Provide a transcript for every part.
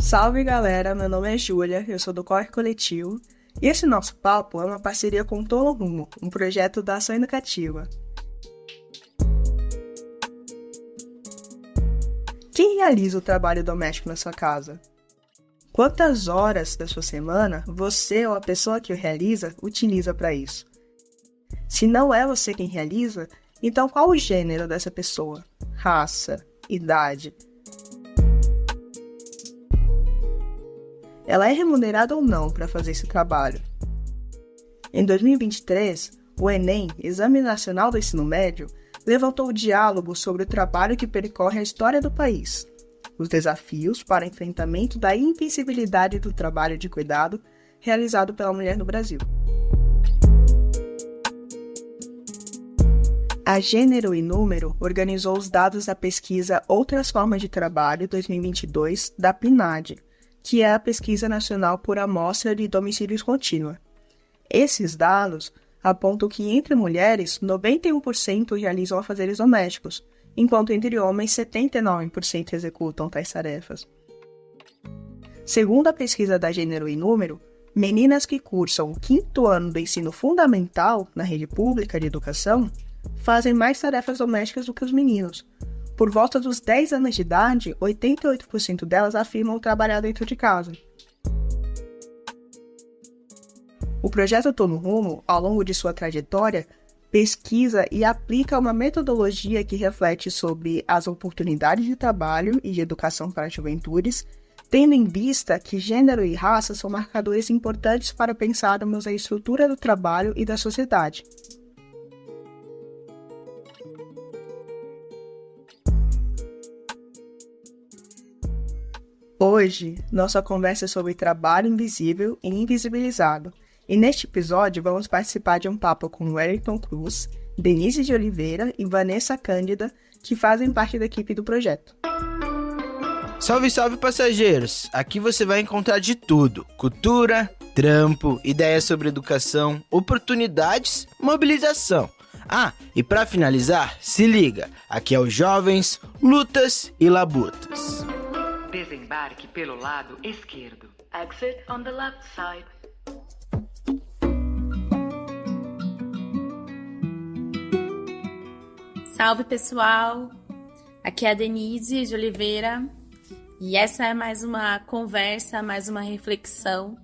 Salve galera, meu nome é Júlia, eu sou do Corre Coletivo e esse nosso papo é uma parceria com o Tô no Rumo, um projeto da Ação Educativa. Quem realiza o trabalho doméstico na sua casa? Quantas horas da sua semana você ou a pessoa que o realiza utiliza para isso? Se não é você quem realiza, então qual o gênero dessa pessoa? Raça, idade? Ela é remunerada ou não para fazer esse trabalho? Em 2023, o Enem, Exame Nacional do Ensino Médio, levantou o diálogo sobre o trabalho que percorre a história do país, os desafios para enfrentamento da invisibilidade do trabalho de cuidado realizado pela mulher no Brasil. A Gênero e Número organizou os dados da pesquisa Outras Formas de Trabalho 2022 da PNAD, que é a Pesquisa Nacional por Amostra de Domicílios Contínua. Esses dados apontam que entre mulheres, 91% realizam afazeres domésticos, enquanto entre homens, 79% executam tais tarefas. Segundo a pesquisa da Gênero e Número, meninas que cursam o 5º ano do ensino fundamental na rede pública de educação fazem mais tarefas domésticas do que os meninos. Por volta dos 10 anos de idade, 88% delas afirmam trabalhar dentro de casa. O projeto Tô no Rumo, ao longo de sua trajetória, pesquisa e aplica uma metodologia que reflete sobre as oportunidades de trabalho e de educação para as juventudes, tendo em vista que gênero e raça são marcadores importantes para pensarmos a estrutura do trabalho e da sociedade. Hoje, nossa conversa é sobre trabalho invisível e invisibilizado. E neste episódio, vamos participar de um papo com Wellington Cruz, Denise de Oliveira e Vanessa Cândida, que fazem parte da equipe do projeto. Salve, salve passageiros! Aqui você vai encontrar de tudo: cultura, trampo, ideias sobre educação, oportunidades, mobilização. Ah, e para finalizar, se liga, aqui é o Jovens, Lutas e Labutas. Desembarque pelo lado esquerdo. Exit on the left side. Salve pessoal, aqui é a Denise de Oliveira e essa é mais uma conversa, mais uma reflexão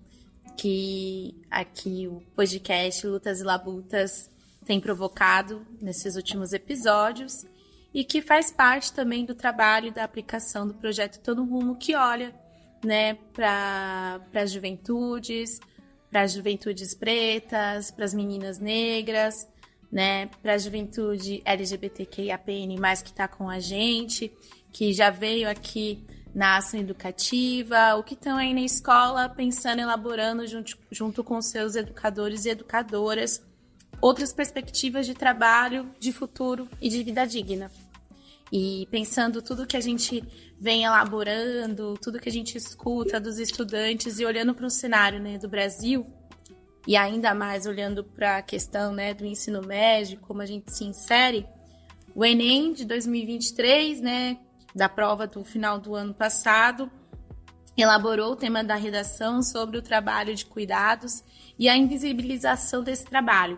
que aqui o podcast Lutas e Labutas tem provocado nesses últimos episódios e que faz parte também do trabalho e da aplicação do projeto Tô no Rumo, que olha, né, para as juventudes pretas, para as meninas negras, né, para a juventude LGBTQIAPN+, que está com a gente, que já veio aqui na ação educativa, ou que estão aí na escola pensando, elaborando junto com seus educadores e educadoras, outras perspectivas de trabalho, de futuro e de vida digna. E pensando tudo que a gente vem elaborando, tudo que a gente escuta dos estudantes e olhando para o cenário, né, do Brasil, e ainda mais olhando para a questão, né, do ensino médio, como a gente se insere, o Enem de 2023, né, da prova do final do ano passado, elaborou o tema da redação sobre o trabalho de cuidados e a invisibilização desse trabalho.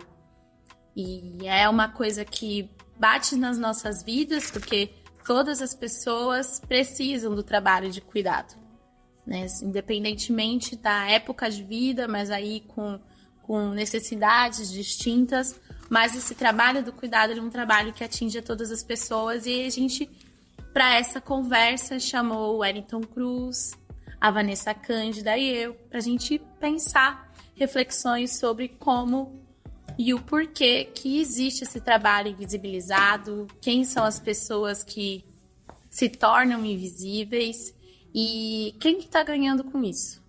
E é uma coisa que bate nas nossas vidas, porque todas as pessoas precisam do trabalho de cuidado, né? Independentemente da época de vida, mas aí com necessidades distintas, mas esse trabalho do cuidado é um trabalho que atinge a todas as pessoas e a gente, para essa conversa, chamou o Wellington Cruz, a Vanessa Cândida e eu, para a gente pensar reflexões sobre como e o porquê que existe esse trabalho invisibilizado, quem são as pessoas que se tornam invisíveis e quem que está ganhando com isso,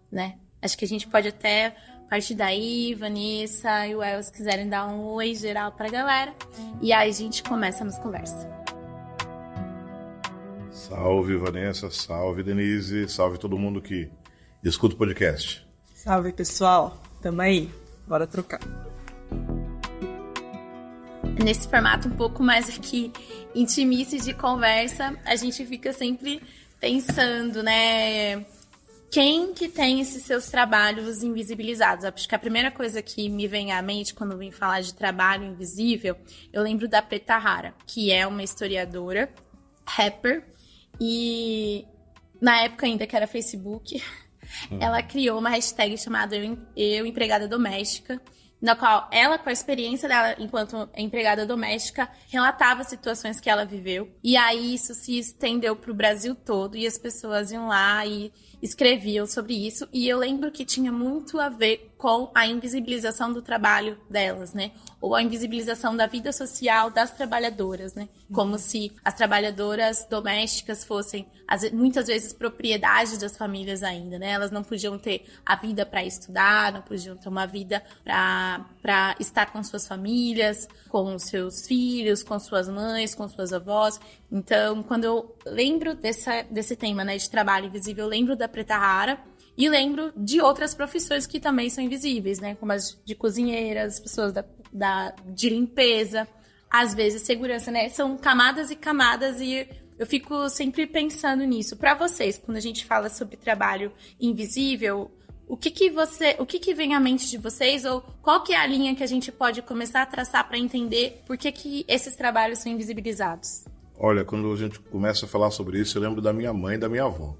né? Acho que a gente pode até partir daí, Vanessa e o El, se quiserem dar um oi geral para a galera, e aí a gente começa a nossa conversa. Salve Vanessa, salve Denise, salve todo mundo que escuta o podcast. Salve pessoal, tamo aí, bora trocar. Nesse formato um pouco mais aqui intimíssimo de conversa, a gente fica sempre pensando, né, quem que tem esses seus trabalhos invisibilizados? Acho que a primeira coisa que me vem à mente quando vem falar de trabalho invisível, eu lembro da Preta Rara, que é uma historiadora, rapper, e na época ainda que era Facebook, ela criou uma hashtag chamada Eu Empregada Doméstica, na qual ela, com a experiência dela enquanto empregada doméstica, relatava situações que ela viveu. E aí isso se estendeu para o Brasil todo e as pessoas iam lá e escreviam sobre isso. E eu lembro que tinha muito a ver com a invisibilização do trabalho delas, né? Ou a invisibilização da vida social das trabalhadoras, né? Como se as trabalhadoras domésticas fossem, muitas vezes, propriedade das famílias ainda, né? Elas não podiam ter a vida para estudar, não podiam ter uma vida para estar com suas famílias, com seus filhos, com suas mães, com suas avós. Então, quando eu lembro desse tema, né, de trabalho invisível, eu lembro da Preta Rara, e lembro de outras profissões que também são invisíveis, né? Como as de cozinheiras, pessoas de limpeza, às vezes segurança, né? São camadas e camadas e eu fico sempre pensando nisso. Para vocês, quando a gente fala sobre trabalho invisível, o que vem à mente de vocês? Ou qual que é a linha que a gente pode começar a traçar para entender por que esses trabalhos são invisibilizados? Olha, quando a gente começa a falar sobre isso, eu lembro da minha mãe e da minha avó.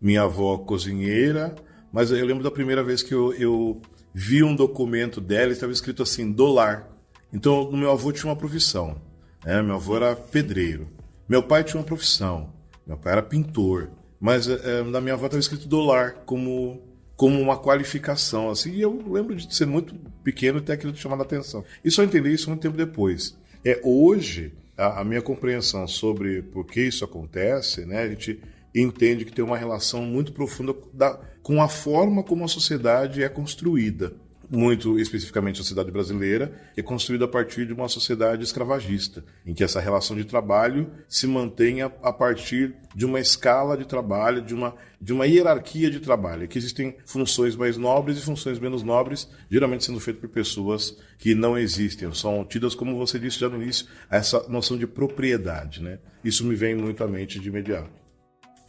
Minha avó cozinheira, mas eu lembro da primeira vez que eu vi um documento dela e estava escrito assim, do lar. Então, o meu avô tinha uma profissão. Meu avô era pedreiro. Meu pai tinha uma profissão. Meu pai era pintor. Mas na minha avó estava escrito do lar, como uma qualificação. Assim, e eu lembro de ser muito pequeno e ter aquilo chamado a atenção. E só entendi isso muito tempo depois. Hoje, a minha compreensão sobre por que isso acontece, né, a gente entende que tem uma relação muito profunda com a forma como a sociedade é construída. Muito especificamente a sociedade brasileira, que é construída a partir de uma sociedade escravagista, em que essa relação de trabalho se mantém a partir de uma escala de trabalho, de uma hierarquia de trabalho, que existem funções mais nobres e funções menos nobres, geralmente sendo feitas por pessoas que não existem, são tidas, como você disse já no início, essa noção de propriedade, né? Isso me vem muito à mente de imediato.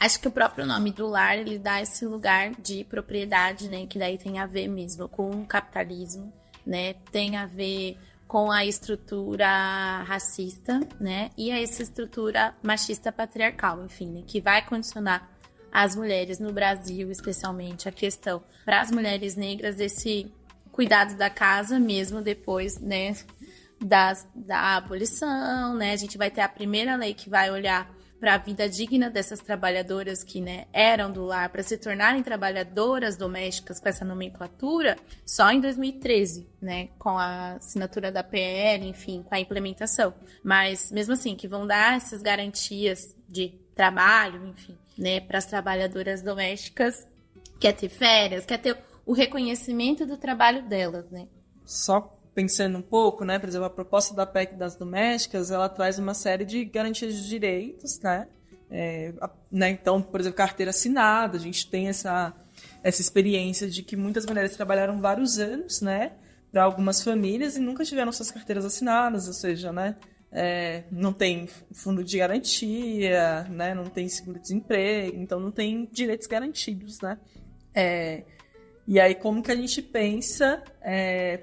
Acho que o próprio nome do lar, ele dá esse lugar de propriedade, né? Que daí tem a ver mesmo com o capitalismo, né? Tem a ver com a estrutura racista, né? E essa estrutura machista patriarcal, enfim, né? Que vai condicionar as mulheres no Brasil, especialmente, a questão para as mulheres negras desse cuidado da casa mesmo depois, né? Da abolição, né? A gente vai ter a primeira lei que vai olhar para a vida digna dessas trabalhadoras que, né, eram do lar, para se tornarem trabalhadoras domésticas com essa nomenclatura, só em 2013, né, com a assinatura da PL, enfim, com a implementação. Mas, mesmo assim, que vão dar essas garantias de trabalho, enfim, né, para as trabalhadoras domésticas, quer ter férias, quer ter o reconhecimento do trabalho delas, né. Só pensando um pouco, né, por exemplo, a proposta da PEC das domésticas, ela traz uma série de garantias de direitos, né, então, por exemplo, carteira assinada, a gente tem essa experiência de que muitas mulheres trabalharam vários anos, né, para algumas famílias e nunca tiveram suas carteiras assinadas, ou seja, né, não tem fundo de garantia, né, não tem seguro-desemprego, então não tem direitos garantidos, né. E aí, como que a gente pensa,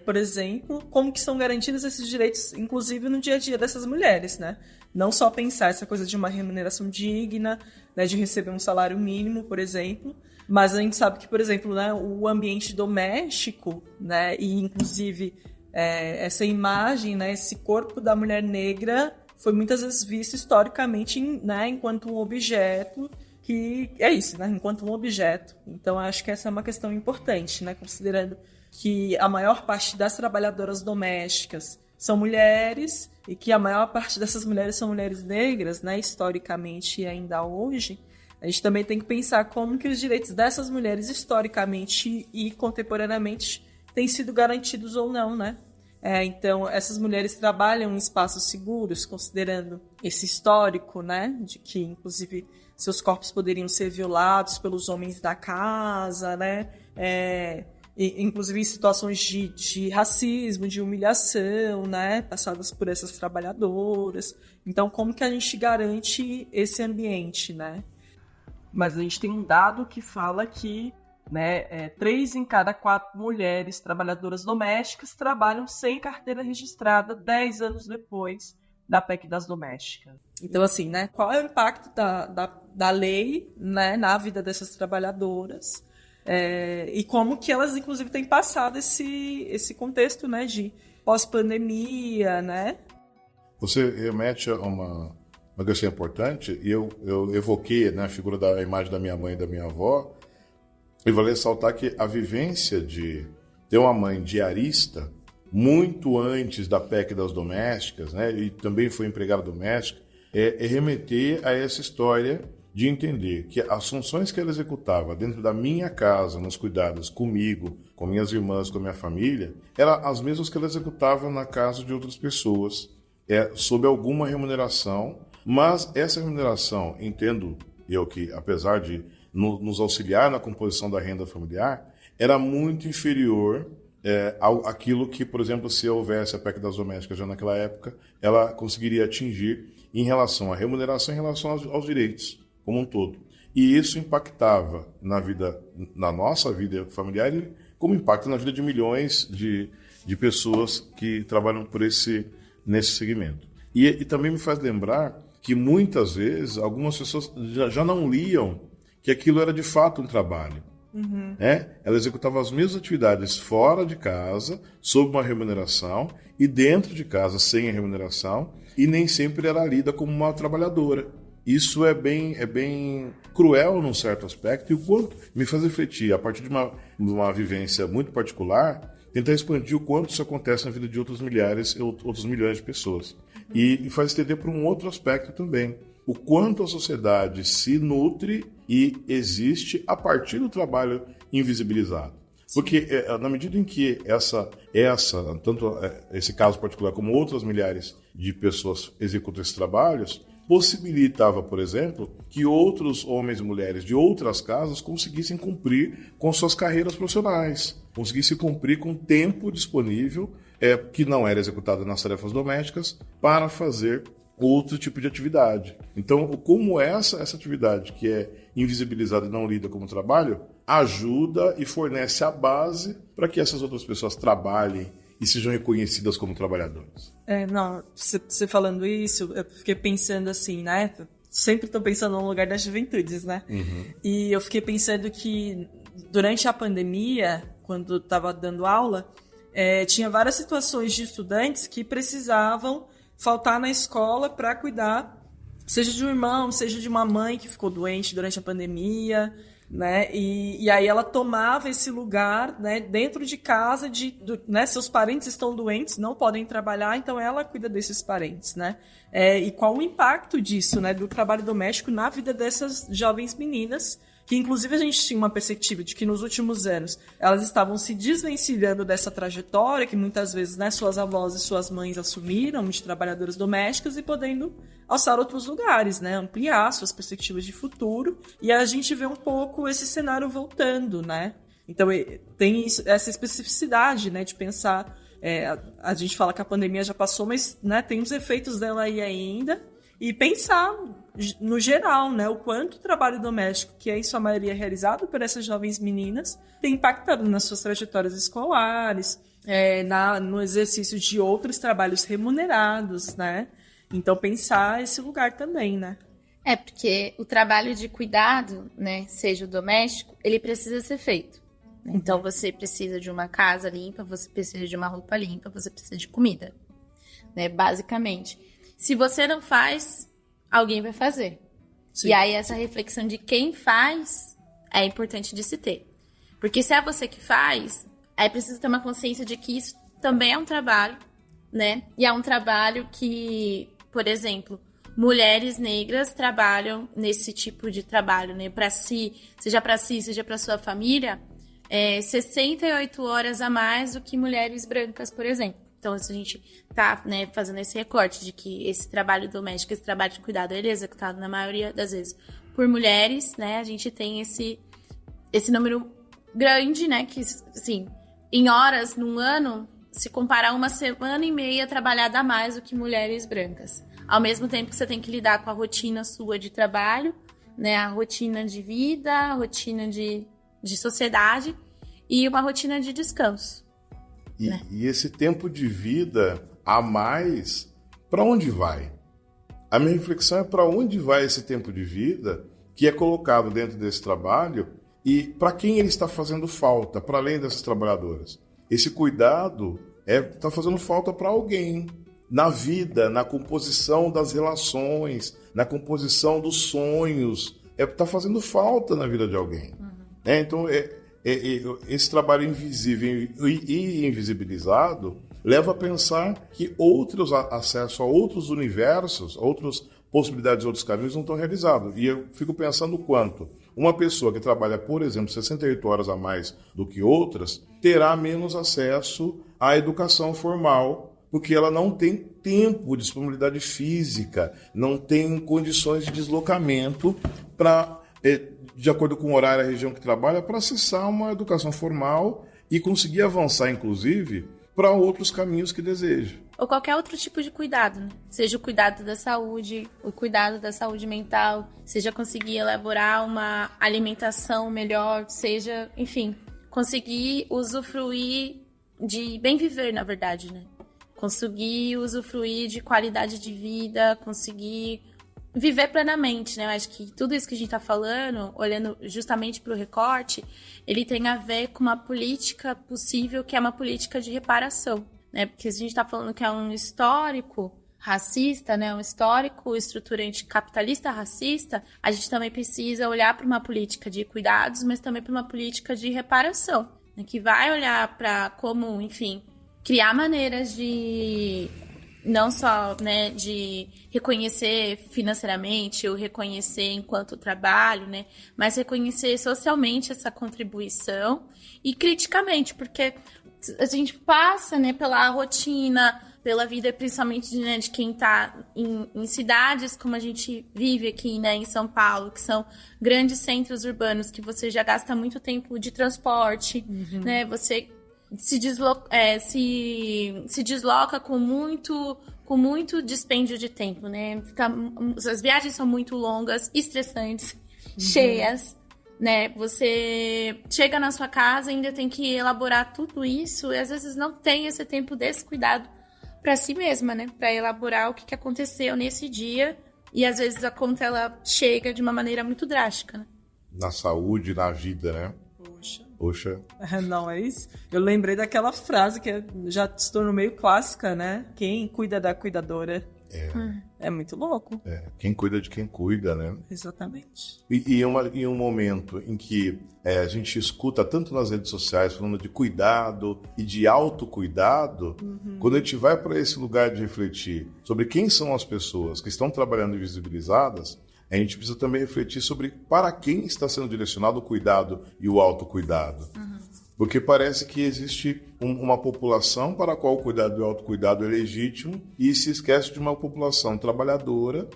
por exemplo, como que são garantidos esses direitos, inclusive no dia a dia dessas mulheres, né? Não só pensar essa coisa de uma remuneração digna, né, de receber um salário mínimo, por exemplo, mas a gente sabe que, por exemplo, né, o ambiente doméstico, né, e inclusive essa imagem, né, esse corpo da mulher negra foi muitas vezes visto historicamente, né, enquanto um objeto que é isso, né? Enquanto um objeto. Então, acho que essa é uma questão importante, né? Considerando que a maior parte das trabalhadoras domésticas são mulheres e que a maior parte dessas mulheres são mulheres negras, né? Historicamente e ainda hoje, a gente também tem que pensar como que os direitos dessas mulheres historicamente e contemporaneamente têm sido garantidos ou não, né? Então, essas mulheres trabalham em espaços seguros, considerando esse histórico, né? De que, inclusive, seus corpos poderiam ser violados pelos homens da casa, né? inclusive em situações de racismo, de humilhação, né, passadas por essas trabalhadoras. Então, como que a gente garante esse ambiente, né? Mas a gente tem um dado que fala que, né, 3 em cada 4 mulheres trabalhadoras domésticas trabalham sem carteira registrada 10 anos depois da PEC das domésticas. Então, assim, né, qual é o impacto da lei, né, na vida dessas trabalhadoras? E como que elas, inclusive, têm passado esse contexto, né, de pós-pandemia, né? Você remete a uma questão importante, e eu evoquei, né, a figura da imagem da minha mãe e da minha avó, e vale ressaltar que a vivência de ter uma mãe diarista, muito antes da PEC das domésticas, né, e também foi empregada doméstica, é remeter a essa história de entender que as funções que ela executava dentro da minha casa, nos cuidados comigo, com minhas irmãs, com a minha família, eram as mesmas que ela executava na casa de outras pessoas, sob alguma remuneração, mas essa remuneração, entendo eu que, apesar de nos auxiliar na composição da renda familiar, era muito inferior àquilo que, por exemplo, se houvesse a PEC das domésticas já naquela época, ela conseguiria atingir em relação à remuneração, em relação aos direitos como um todo. E isso impactava na nossa vida familiar, e como impacta na vida de milhões de pessoas que trabalham nesse segmento. E também me faz lembrar que muitas vezes algumas pessoas já não liam que aquilo era de fato um trabalho. Uhum. Ela executava as mesmas atividades fora de casa, sob uma remuneração, e dentro de casa sem a remuneração, e nem sempre era lida como uma trabalhadora. Isso é bem cruel num certo aspecto, e o quanto me faz refletir, a partir de uma vivência muito particular, tentar expandir o quanto isso acontece na vida de outros milhares e outros milhões de pessoas. E faz entender para um outro aspecto também, o quanto a sociedade se nutre e existe a partir do trabalho invisibilizado. Porque na medida em que tanto esse caso particular como outras milhares de pessoas executam esses trabalhos, possibilitava, por exemplo, que outros homens e mulheres de outras casas conseguissem cumprir com suas carreiras profissionais, conseguissem cumprir com o tempo disponível que não era executado nas tarefas domésticas para fazer outro tipo de atividade. Então, como essa atividade que é invisibilizada e não lida como trabalho, ajuda e fornece a base para que essas outras pessoas trabalhem e sejam reconhecidas como trabalhadoras. Você falando isso, eu fiquei pensando assim, né? Sempre estou pensando no lugar das juventudes, né? Uhum. E eu fiquei pensando que durante a pandemia, quando estava dando aula, tinha várias situações de estudantes que precisavam faltar na escola para cuidar, seja de um irmão, seja de uma mãe que ficou doente durante a pandemia, né? E aí ela tomava esse lugar, né, dentro de casa, né, seus parentes estão doentes, não podem trabalhar, então ela cuida desses parentes, né? E qual o impacto disso, né, do trabalho doméstico na vida dessas jovens meninas, que inclusive a gente tinha uma perspectiva de que nos últimos anos elas estavam se desvencilhando dessa trajetória que muitas vezes, né, suas avós e suas mães assumiram de trabalhadoras domésticas e podendo alçar outros lugares, né, ampliar suas perspectivas de futuro, e a gente vê um pouco esse cenário voltando, né? Então tem essa especificidade, né, de pensar, a gente fala que a pandemia já passou, mas, né, tem os efeitos dela aí ainda, e pensar no geral, né, o quanto o trabalho doméstico, que é em sua maioria realizado por essas jovens meninas, tem impactado nas suas trajetórias escolares, no exercício de outros trabalhos remunerados, né? Então pensar esse lugar também, né? Porque o trabalho de cuidado, né, seja o doméstico, ele precisa ser feito. Então você precisa de uma casa limpa, você precisa de uma roupa limpa, você precisa de comida, né, basicamente. Se você não faz, alguém vai fazer. Sim. E aí essa reflexão de quem faz é importante de se ter. Porque se é você que faz, aí precisa ter uma consciência de que isso também é um trabalho, né? E é um trabalho que, por exemplo, mulheres negras trabalham nesse tipo de trabalho, né? Para si, seja para sua família, 68 horas a mais do que mulheres brancas, por exemplo. Então, se a gente está, né, fazendo esse recorte de que esse trabalho doméstico, esse trabalho de cuidado, ele é executado na maioria das vezes por mulheres, né? A gente tem esse número grande, né? Que, assim, em horas, num ano, se comparar 1,5 trabalhada a mais do que mulheres brancas. Ao mesmo tempo que você tem que lidar com a rotina sua de trabalho, né? A rotina de vida, a rotina de sociedade e uma rotina de descanso. E esse tempo de vida a mais, para onde vai? A minha reflexão é para onde vai esse tempo de vida que é colocado dentro desse trabalho e para quem ele está fazendo falta, para além dessas trabalhadoras. Esse cuidado está fazendo falta para alguém, na vida, na composição das relações, na composição dos sonhos, está fazendo falta na vida de alguém. Então, esse trabalho invisível e invisibilizado leva a pensar que outros acessos a outros universos, outras possibilidades, outros caminhos não estão realizados. E eu fico pensando quanto uma pessoa que trabalha, por exemplo, 68 horas a mais do que outras, terá menos acesso à educação formal, porque ela não tem tempo, disponibilidade física, não tem condições de deslocamento para, de acordo com o horário e a região que trabalha, para acessar uma educação formal e conseguir avançar, inclusive, para outros caminhos que deseja. Ou qualquer outro tipo de cuidado, né? Seja o cuidado da saúde, o cuidado da saúde mental, seja conseguir elaborar uma alimentação melhor, seja, enfim, conseguir usufruir de bem viver, na verdade, né? Conseguir usufruir de qualidade de vida, conseguir viver plenamente, né? Eu acho que tudo isso que a gente está falando, olhando justamente para o recorte, ele tem a ver com uma política possível, que é uma política de reparação, né? Porque se a gente está falando que é um histórico racista, né? Um histórico estruturante capitalista racista, a gente também precisa olhar para uma política de cuidados, mas também para uma política de reparação, né? Que vai olhar para como, enfim, criar maneiras de não só, né, de reconhecer financeiramente ou reconhecer enquanto trabalho, né, mas reconhecer socialmente essa contribuição e criticamente, porque a gente passa, né, pela rotina, pela vida principalmente né, de quem está em cidades como a gente vive aqui, né, em São Paulo, que são grandes centros urbanos que você já gasta muito tempo de transporte, né, você se desloca com muito dispêndio de tempo, né? As viagens são muito longas, estressantes, cheias, né? Você chega na sua casa e ainda tem que elaborar tudo isso e às vezes não tem esse tempo desse cuidado para si mesma, né? Para elaborar o que aconteceu nesse dia e às vezes a conta ela chega de uma maneira muito drástica, né? Na saúde, na vida, né? Poxa. Não é isso? Eu lembrei daquela frase que já se tornou meio clássica, né? Quem cuida da cuidadora. É muito louco. Quem cuida de quem cuida, né? Exatamente. E um momento em que a gente escuta tanto nas redes sociais falando de cuidado e de autocuidado, quando a gente vai para esse lugar de refletir sobre quem são as pessoas que estão trabalhando invisibilizadas, a gente precisa também refletir sobre para quem está sendo direcionado o cuidado e o autocuidado. Porque parece que existe uma população para a qual o cuidado e o autocuidado é legítimo e se esquece de uma população trabalhadora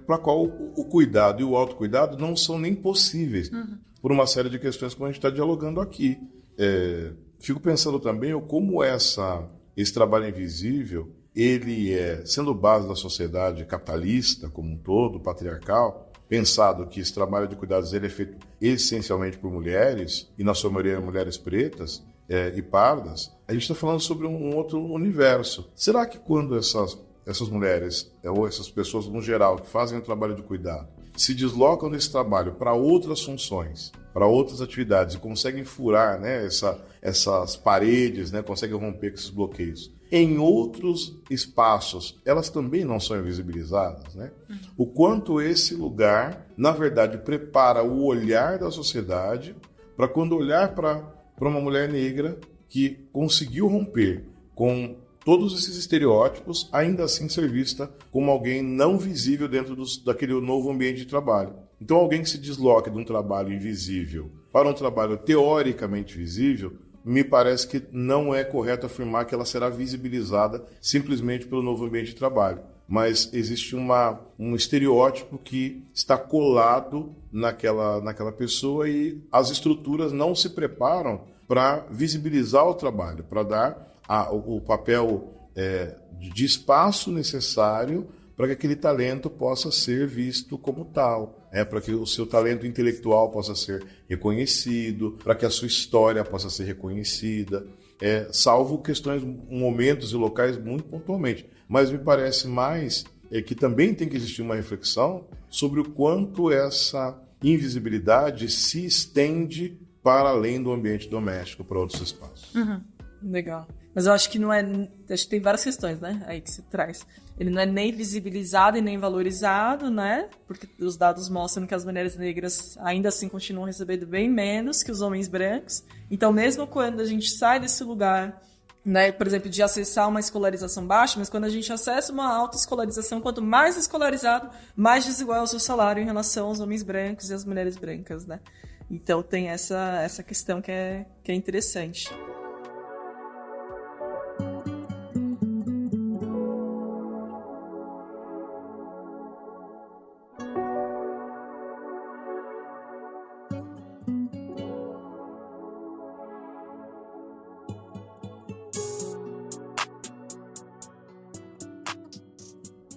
para a qual o cuidado e o autocuidado não são nem possíveis por uma série de questões como a gente está dialogando aqui. Fico pensando também como esse trabalho invisível ele sendo base da sociedade capitalista como um todo, patriarcal, pensado que esse trabalho de cuidados ele é feito essencialmente por mulheres, e na sua maioria mulheres pretas e pardas, a gente está falando sobre um outro universo. Será que quando essas mulheres, ou essas pessoas no geral, que fazem o trabalho de cuidado, se deslocam desse trabalho para outras funções, para outras atividades, e conseguem furar, né, essas paredes, né, conseguem romper com esses bloqueios, em outros espaços, elas também não são invisibilizadas, né? O quanto esse lugar, na verdade, prepara o olhar da sociedade para quando olhar para uma mulher negra que conseguiu romper com todos esses estereótipos, ainda assim ser vista como alguém não visível dentro daquele novo ambiente de trabalho. Então, alguém que se desloca de um trabalho invisível para um trabalho teoricamente visível, me parece que não é correto afirmar que ela será visibilizada simplesmente pelo novo ambiente de trabalho. mas existe um estereótipo que está colado naquela pessoa e as estruturas não se preparam para visibilizar o trabalho, para dar o papel de espaço necessário para que aquele talento possa ser visto como tal, para que o seu talento intelectual possa ser reconhecido, para que a sua história possa ser reconhecida, salvo questões, momentos e locais muito pontualmente. Mas me parece mais que também tem que existir uma reflexão sobre o quanto essa invisibilidade se estende para além do ambiente doméstico, para outros espaços. Uhum. Legal. Mas eu acho que não é... Acho que tem várias questões, né? Aí que se traz. Ele não é nem visibilizado e nem valorizado, né? Porque os dados mostram que as mulheres negras ainda assim continuam recebendo bem menos que os homens brancos. Então, mesmo quando a gente sai desse lugar, né, por exemplo, de acessar uma escolarização baixa, mas quando a gente acessa uma alta escolarização, quanto mais escolarizado, mais desigual é o seu salário em relação aos homens brancos e às mulheres brancas, né? Então, tem essa questão que é interessante.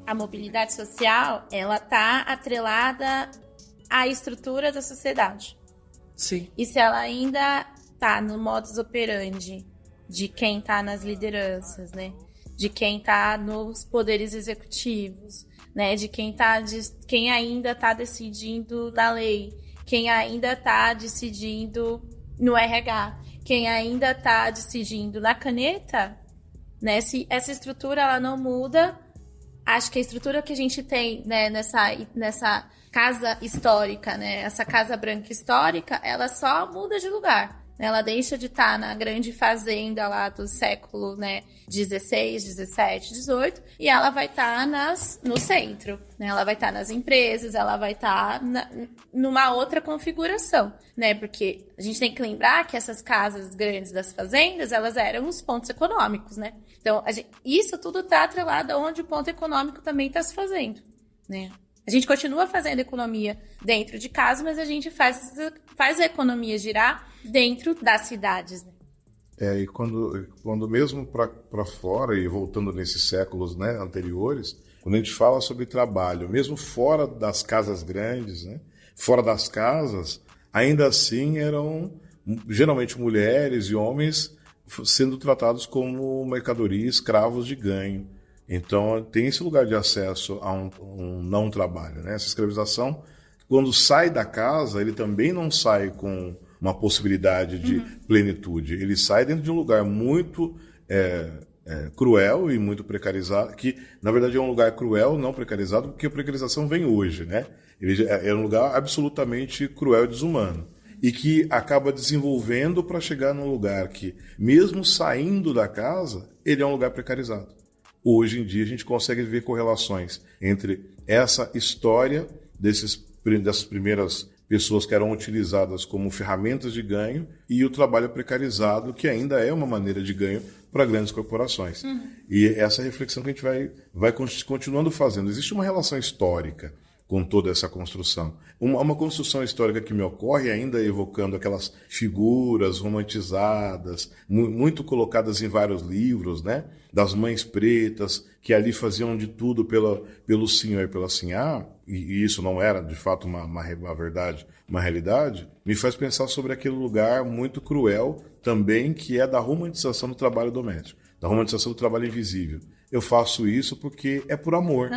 A mobilidade social, ela tá atrelada à estrutura da sociedade. Sim. E se ela ainda tá no modus operandi de quem tá nas lideranças, né? De quem tá nos poderes executivos, né? De quem ainda tá decidindo da lei, quem ainda tá decidindo no RH, quem ainda tá decidindo na caneta, né? Se essa estrutura ela não muda, acho que a estrutura que a gente tem, né, nessa casa histórica, né, essa casa branca histórica, ela só muda de lugar. Ela deixa de estar na grande fazenda lá do século, né, 16, 17, 18, e ela vai estar no centro, né? Ela vai estar nas empresas, ela vai estar numa outra configuração, né? Porque a gente tem que lembrar que essas casas grandes das fazendas, elas eram os pontos econômicos, né? Então, isso tudo está atrelado onde o ponto econômico também está se fazendo, né? A gente continua fazendo economia dentro de casa, mas a gente faz a economia girar dentro das cidades, né? E quando mesmo para fora, e voltando nesses séculos, né, anteriores, quando a gente fala sobre trabalho, mesmo fora das casas grandes, né, fora das casas, ainda assim eram geralmente mulheres e homens sendo tratados como mercadoria, escravos de ganho. Então, tem esse lugar de acesso a um não trabalho, né? Essa escravização, quando sai da casa, ele também não sai com uma possibilidade de plenitude. Ele sai dentro de um lugar muito cruel e muito precarizado, que, na verdade, é um lugar cruel, não precarizado, porque a precarização vem hoje, né? Ele é um lugar absolutamente cruel e desumano. E que acaba desenvolvendo para chegar num lugar que, mesmo saindo da casa, ele é um lugar precarizado. Hoje em dia a gente consegue ver correlações entre essa história dessas primeiras pessoas que eram utilizadas como ferramentas de ganho e o trabalho precarizado, que ainda é uma maneira de ganho para grandes corporações. E essa reflexão que a gente vai continuando fazendo. Existe uma relação histórica com toda essa construção. Uma construção histórica que me ocorre, ainda evocando aquelas figuras romantizadas, muito colocadas em vários livros, né? Das mães pretas, que ali faziam de tudo pelo senhor e pela sinhá, e isso não era, de fato, uma verdade, uma realidade, me faz pensar sobre aquele lugar muito cruel também, que é da romantização do trabalho doméstico, da romantização do trabalho invisível. Eu faço isso porque é por amor.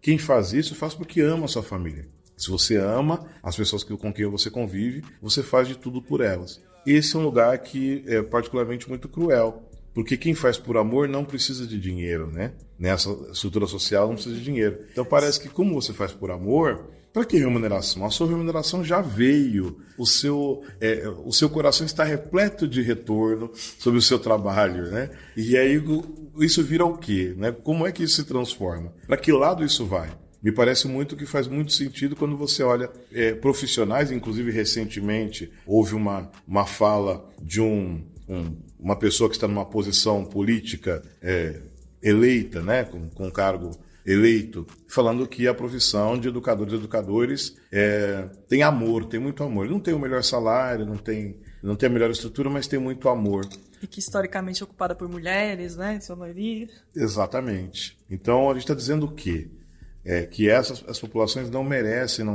Quem faz isso, faz porque ama a sua família. Se você ama as pessoas com quem você convive, você faz de tudo por elas. Esse é um lugar que é particularmente muito cruel, porque quem faz por amor não precisa de dinheiro, né? Nessa estrutura social não precisa de dinheiro. Então parece que como você faz por amor, para que remuneração? A sua remuneração já veio, o seu coração está repleto de retorno sobre o seu trabalho, né? E aí isso vira o quê? Né? Como é que isso se transforma? Para que lado isso vai? Me parece muito que faz muito sentido quando você olha profissionais, inclusive recentemente houve uma fala de uma pessoa que está numa posição política eleita, né, com cargo eleito, falando que a profissão de educadores e educadores tem amor, tem muito amor. Ele não tem o melhor salário, não tem a melhor estrutura, mas tem muito amor. E que historicamente é ocupada por mulheres, né, em sua maioria. Exatamente. Então a gente está dizendo o quê? Que as populações não merecem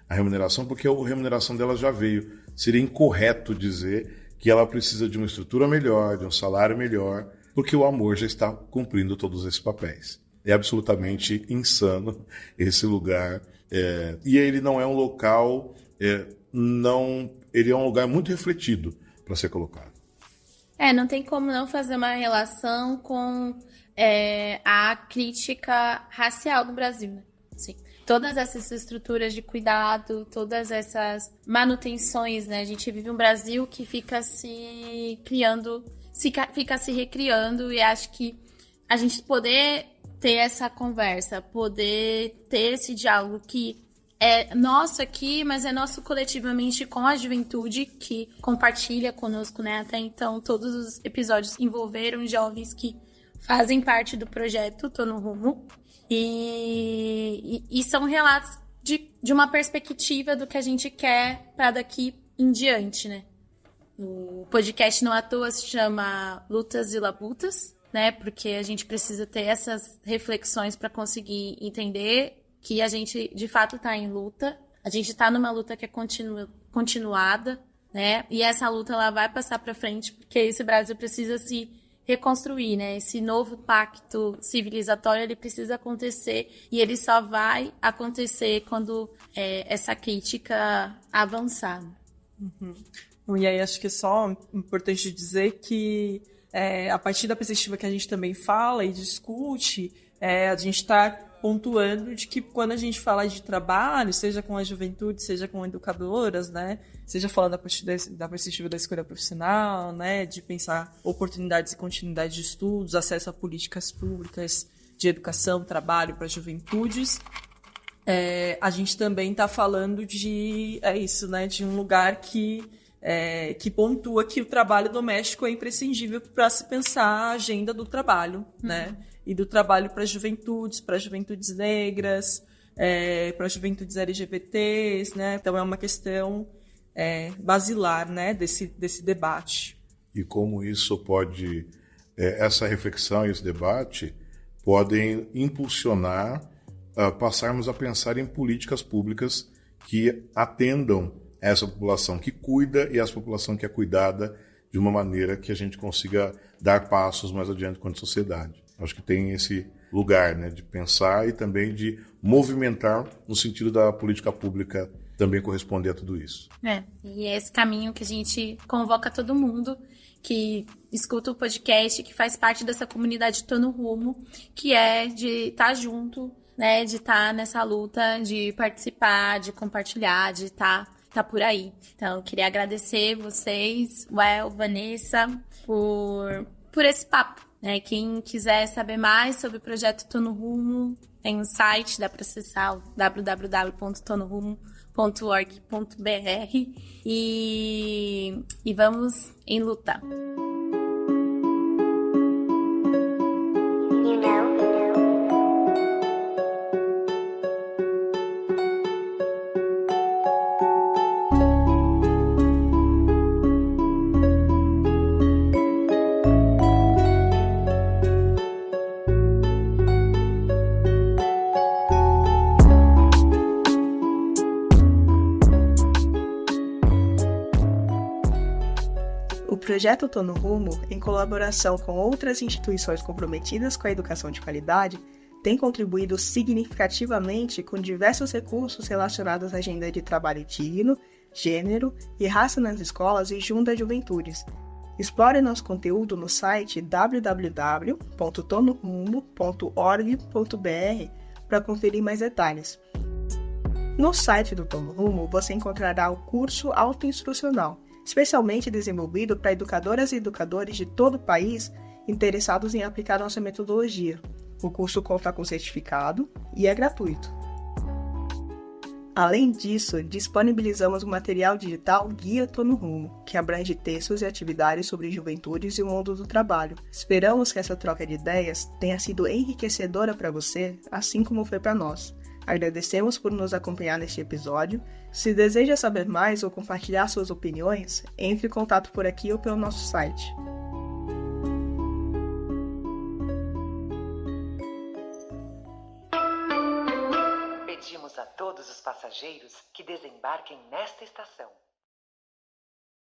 a remuneração, porque a remuneração delas já veio. Seria incorreto dizer que ela precisa de uma estrutura melhor, de um salário melhor, porque o amor já está cumprindo todos esses papéis. É absolutamente insano esse lugar. E ele não é um local, ele é um lugar muito refletido para ser colocado. Não tem como não fazer uma relação com a crítica racial no Brasil, né? Sim. Todas essas estruturas de cuidado, todas essas manutenções, né? A gente vive um Brasil que fica se criando, fica se recriando, e acho que a gente poder ter essa conversa, poder ter esse diálogo que é nosso aqui, mas é nosso coletivamente com a juventude que compartilha conosco, né? Até então, todos os episódios envolveram jovens que fazem parte do projeto Tô no Rumo, e são relatos de uma perspectiva do que a gente quer para daqui em diante, né? O podcast não à toa se chama Lutas e Labutas, né? Porque a gente precisa ter essas reflexões para conseguir entender que a gente, de fato, está em luta. A gente está numa luta que é continuada, né? E essa luta ela vai passar para frente, porque esse Brasil precisa se reconstruir, né? Esse novo pacto civilizatório, ele precisa acontecer, e ele só vai acontecer quando essa crítica avançar. Uhum. E aí acho que é só importante dizer que a partir da perspectiva que a gente também fala e discute, a gente está pontuando de que quando a gente fala de trabalho, seja com a juventude, seja com educadoras, né, seja falando da perspectiva da escolha profissional, né, de pensar oportunidades e continuidade de estudos, acesso a políticas públicas de educação, trabalho para juventudes, a gente também está falando de de um lugar que pontua que o trabalho doméstico é imprescindível para se pensar a agenda do trabalho, né? E do trabalho para juventudes negras, para juventudes LGBTs, né? Então é uma questão basilar, né? desse debate. E como isso pode, essa reflexão e esse debate podem impulsionar passarmos a pensar em políticas públicas que atendam essa população que cuida e essa população que é cuidada de uma maneira que a gente consiga dar passos mais adiante quanto sociedade. Acho que tem esse lugar, né, de pensar e também de movimentar no sentido da política pública também corresponder a tudo isso. E é esse caminho que a gente convoca todo mundo que escuta o podcast, que faz parte dessa comunidade Tô no Rumo, que é de estar junto, né, de estar nessa luta, de participar, de compartilhar, de estar por aí. Então, eu queria agradecer vocês, Well, Vanessa, por esse papo, né? Quem quiser saber mais sobre o projeto Tô no Rumo, tem um site, dá para acessar o www.tonorumo.org.br e vamos em luta. O projeto Tô no Rumo, em colaboração com outras instituições comprometidas com a educação de qualidade, tem contribuído significativamente com diversos recursos relacionados à agenda de trabalho digno, gênero e raça nas escolas e junto às juventudes. Explore nosso conteúdo no site www.tonorumo.org.br para conferir mais detalhes. No site do Tô no Rumo, você encontrará o curso autoinstrucional, especialmente desenvolvido para educadoras e educadores de todo o país interessados em aplicar nossa metodologia. O curso conta com certificado e é gratuito. Além disso, disponibilizamos o material digital Guia Tô no Rumo, que abrange textos e atividades sobre juventudes e o mundo do trabalho. Esperamos que essa troca de ideias tenha sido enriquecedora para você, assim como foi para nós. Agradecemos por nos acompanhar neste episódio. Se deseja saber mais ou compartilhar suas opiniões, entre em contato por aqui ou pelo nosso site. Pedimos a todos os passageiros que desembarquem nesta estação.